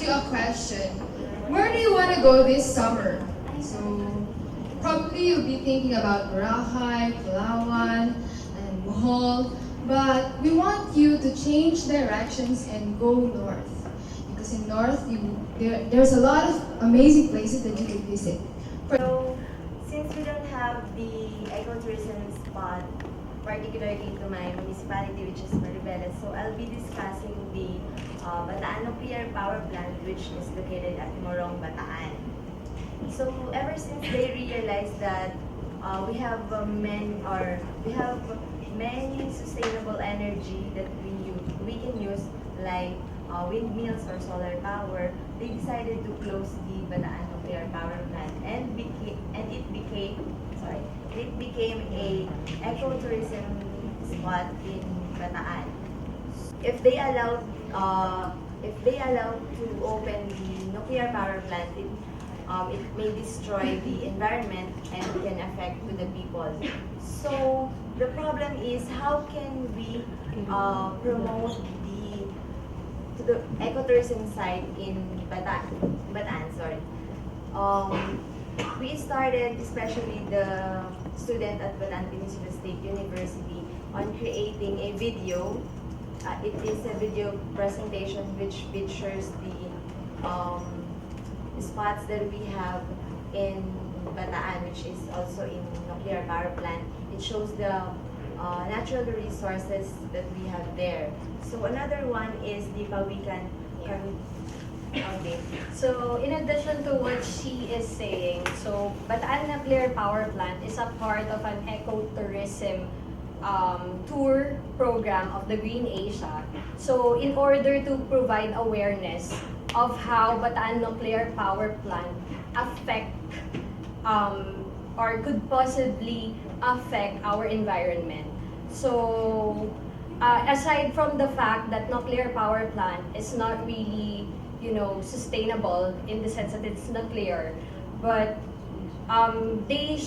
you a question. Where do you want to go this summer? So, probably you'll be thinking about Boracay, Palawan, and Bohol. But we want you to change directions and go north. Because in north, there's a lot of amazing places that you can visit. So, since we don't have the ecotourism spot, particularly to my municipality, which is Maribeles, so I'll be discussing the Bataan Nuclear Power Plant, which is located at Morong, Bataan. So, ever since they realized that we have many sustainable energy that we can use, like windmills or solar power, they decided to close the Bataan Nuclear Power Plant, and it became a ecotourism spot in Bataan. If they allowed to open the nuclear power plant, it may destroy the environment and can affect to the people. So the problem is, how can we promote the ecotourism site in Bataan, sorry. We started, especially the student at Bataan Peninsula State University, on creating a video. It is a video presentation which features the spots that we have in Bataan, which is also in nuclear power plant. It shows the natural resources that we have there. So another one is the Pawikan. Okay. So, in addition to what she is saying, so Bataan Nuclear Power Plant is a part of an ecotourism tour program of the Green Asia. So, in order to provide awareness of how Bataan Nuclear Power Plant affect or could possibly affect our environment. So, aside from the fact that nuclear power plant is not really, sustainable in the sense that it's nuclear, but they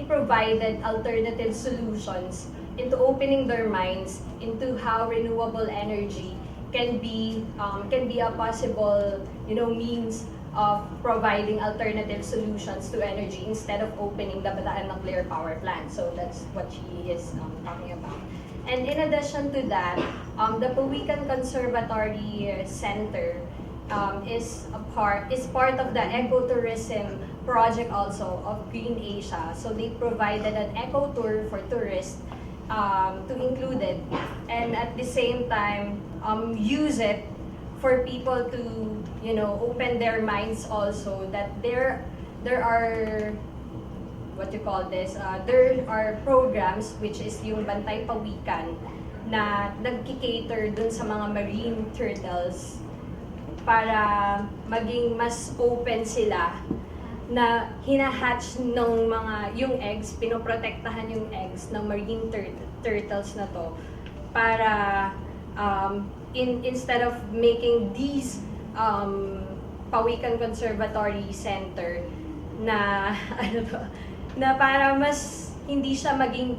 provided alternative solutions into opening their minds into how renewable energy can be a possible means of providing alternative solutions to energy instead of opening the Bataan nuclear power plant. So that's what she is talking about. And in addition to that, the Pawikan Conservatory Center is part of the ecotourism project also of Green Asia. So they provided an eco tour for tourists to include it, and at the same time use it for people to open their minds also that there are there are programs which is yung Bantay Pawikan na nagki-cater dun sa mga marine turtles para maging mas open sila na hinahatch ng yung eggs, pinoprotektahan yung eggs ng marine turtles na to para instead of making these Pawikan Conservatory Center na na para mas hindi siya maging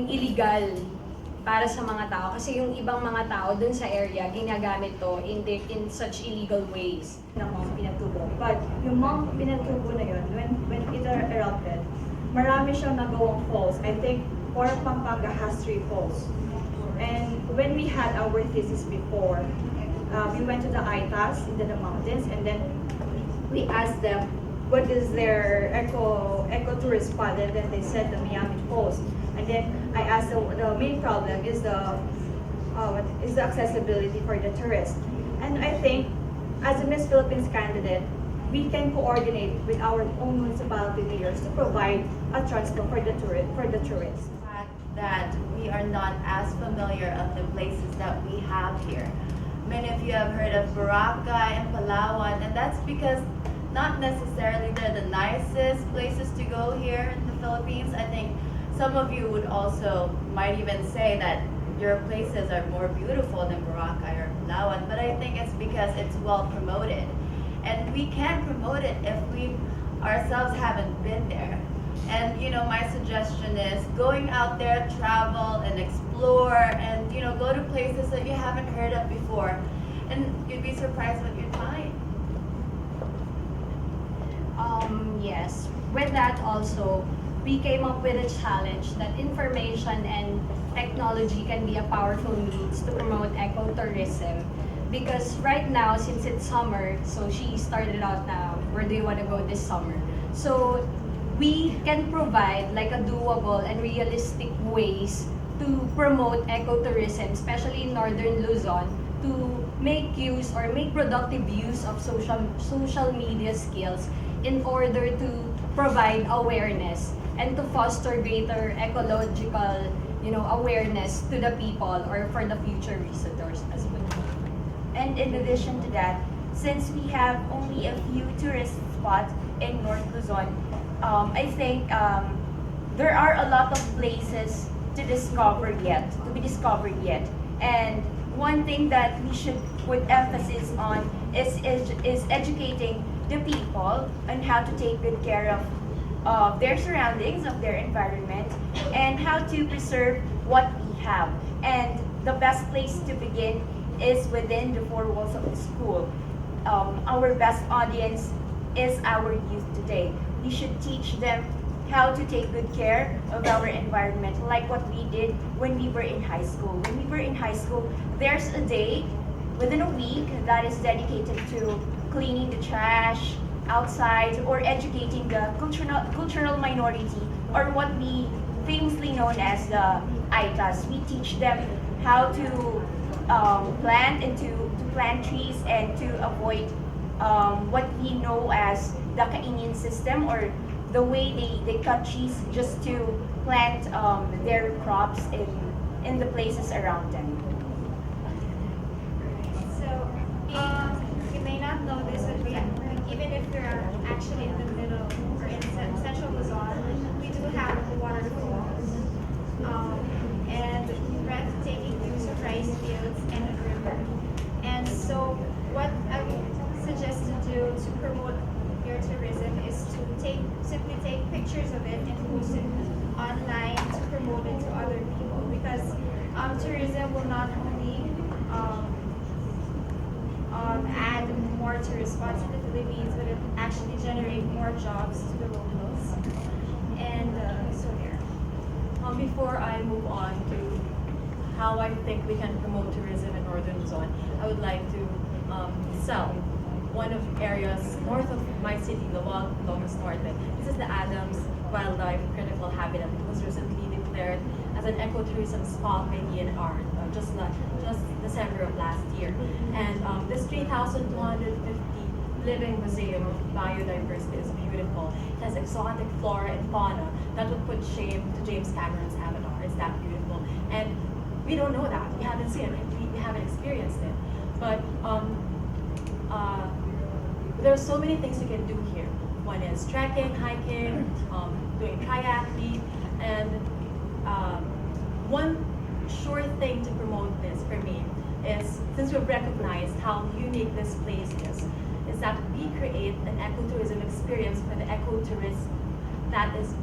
illegal para sa mga tao, kasi yung ibang mga tao dun sa area ginagamit to in such illegal ways. Ng Mount Pinatubo. But yung Mount Pinatubo na yun, when it erupted, marami siyang nagawang falls. I think Port Pampanga has 3 falls. And when we had our thesis before, we went to the ITAS into the mountains, and then we asked them what is their eco-tourist spot, and then they said the Miami Falls. And then I asked the main problem is the accessibility for the tourists. And I think as a Miss Philippines candidate, we can coordinate with our own municipality mayors to provide a transport for the tourists. That we are not as familiar of the places that we have here. Many of you have heard of Boracay and Palawan, and that's because not necessarily they're the nicest places to go here in the Philippines. I think some of you would also might even say that your places are more beautiful than Boracay or Palawan, but I think it's because it's well promoted. And we can't promote it if we ourselves haven't been there. And my suggestion is going out there, travel and explore, and go to places that you haven't heard of before, and you'd be surprised what you'd find. Yes. With that also, we came up with a challenge that information and technology can be a powerful means to promote ecotourism. Because right now, since it's summer, so she started out now, where do you want to go this summer? So we can provide like a doable and realistic ways to promote ecotourism, especially in northern Luzon, to make use or make productive use of social media skills in order to provide awareness and to foster greater ecological awareness to the people or for the future visitors as well. And in addition to that, since we have only a few tourist spots in North Luzon, I think there are a lot of places to be discovered yet. And one thing that we should put emphasis on is educating the people on how to take good care of their surroundings, of their environment, and how to preserve what we have. And the best place to begin is within the four walls of the school. Our best audience is our youth today. We should teach them how to take good care of our environment, like what we did when we were in high school. When we were in high school, there's a day within a week that is dedicated to cleaning the trash outside or educating the cultural minority, or what we famously known as the ITAs. We teach them how to plant trees and to avoid what we know as the kainin system, or the way they cut trees just to plant their crops in the places around them. So, you may not know this, but even if we're actually in the middle or in central Luzon, we do have waterfalls and breathtaking views of rice fields and a river. And so, what I would suggest to do to promote your tourism is to simply take pictures of it and post it online to promote it to other people, because tourism will not only add more tourist spots in the Philippines, but it actually generate more jobs to the locals. And so there. Before I move on to how I think we can promote tourism in Northern Luzon, I would like to sell one of the areas north of my city, Locos Norte. This is the Adams Wildlife Critical Habitat. It was recently declared as an ecotourism spot by DNR just December of last year. And this 3,250 living museum of biodiversity is beautiful. It has exotic flora and fauna that would put shame to James Cameron's Avatar. It's that beautiful. And we don't know that. We haven't seen it. We haven't experienced it. But there are so many things you can do here. One is trekking, hiking, doing triathlon, and one sure thing to promote this for me is, since we've recognized how unique this place is that we create an ecotourism experience for the ecotourists that is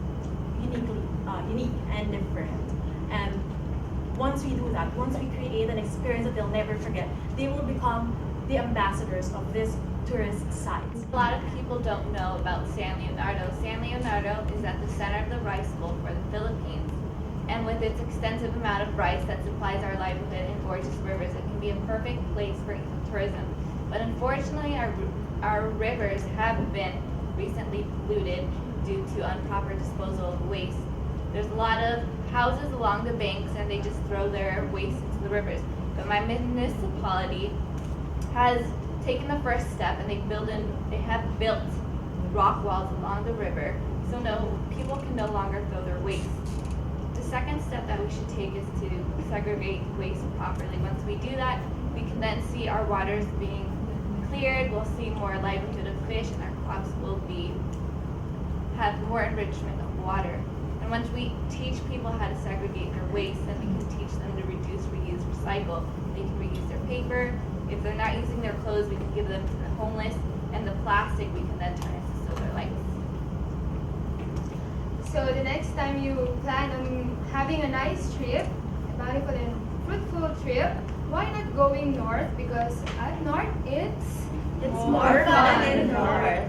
unique and different. And once we do that, once we create an experience that they'll never forget, they will become the ambassadors of this tourist site. A lot of people don't know about San Leonardo. San Leonardo is at the center of the rice bowl for the Philippines. And with its extensive amount of rice that supplies our livelihood in gorgeous rivers, it can be a perfect place for ecotourism. But unfortunately, our rivers have been recently polluted due to improper disposal of waste. There's a lot of houses along the banks, and they just throw their waste into the rivers. But my municipality has taken the first step, and they have built rock walls along the river, so people can no longer throw their waste. The second step that we should take is to segregate waste properly. Once we do that, we can then see our waters being cleared, we'll see more livelihood of fish, and our crops will have more enrichment of water. And once we teach people how to segregate their waste, then we can teach them to reduce, reuse, recycle. They can reuse their paper. If they're not using their clothes, we can give them to the homeless, and the plastic we can then turn into solar lights. The So the next time you plan on having a nice trip, a bountiful and fruitful trip, why not going north? Because at north it's It's more fun in north.